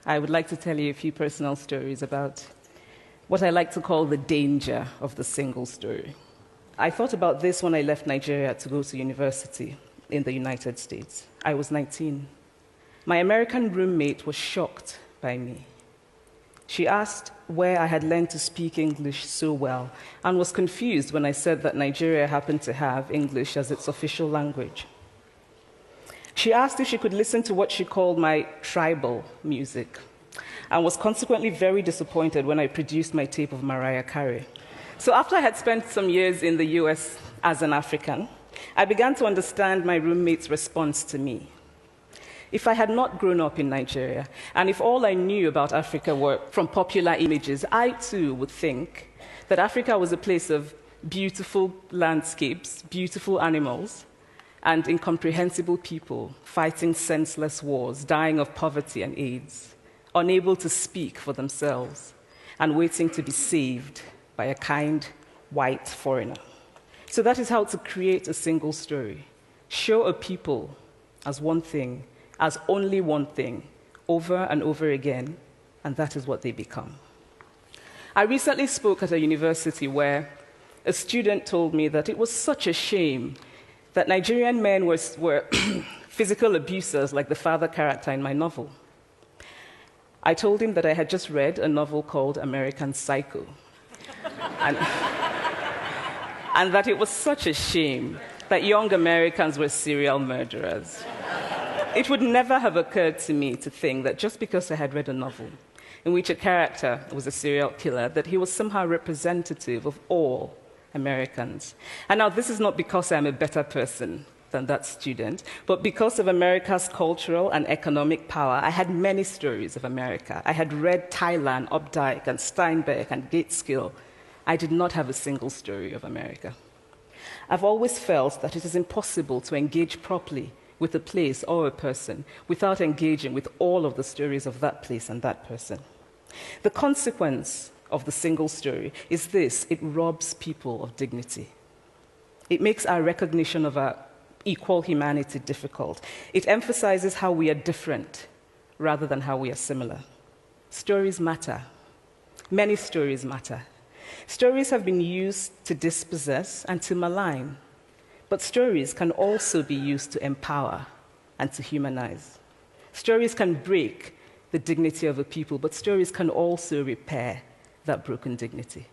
I would like to tell you a few personal stories about what I like to call the danger of the single story. I thought about this when I left Nigeria to go to university in the United States. I was 19. My American roommate was shocked by me. She asked where I had learned to speak English so well and was confused when I said that Nigeria happened to have English as its official language. She asked if she could listen to what she called my tribal music and was consequently very disappointed when I produced my tape of Mariah Carey. So after I had spent some years in the US as an African, I began to understand my roommate's response to me. If I had not grown up in Nigeria, and if all I knew about Africa were from popular images, I too would think that Africa was a place of beautiful landscapes, beautiful animals, and incomprehensible people fighting senseless wars, dying of poverty and AIDS, unable to speak for themselves, and waiting to be saved by a kind white foreigner. So that is how to create a single story. Show a people as one thing, as only one thing, over and over again, and that is what they become. I recently spoke at a university where a student told me that it was such a shame that Nigerian men were physical abusers like the father character in my novel. I told him that I had just read a novel called American Psycho, and that it was such a shame that young Americans were serial murderers. It would never have occurred to me to think that just because I had read a novel in which a character was a serial killer, that he was somehow representative of all Americans. And now this is not because I'm a better person than that student, but because of America's cultural and economic power, I had many stories of America. I had read Thailand, Updike, and Steinbeck, and Gateskill. I did not have a single story of America. I've always felt that it is impossible to engage properly with a place or a person without engaging with all of the stories of that place and that person. The consequence of the single story is this: it robs people of dignity. It makes our recognition of our equal humanity difficult. It emphasizes how we are different rather than how we are similar. Stories matter. Many stories matter. Stories have been used to dispossess and to malign, but stories can also be used to empower and to humanize. Stories can break the dignity of a people, but stories can also repair that broken dignity.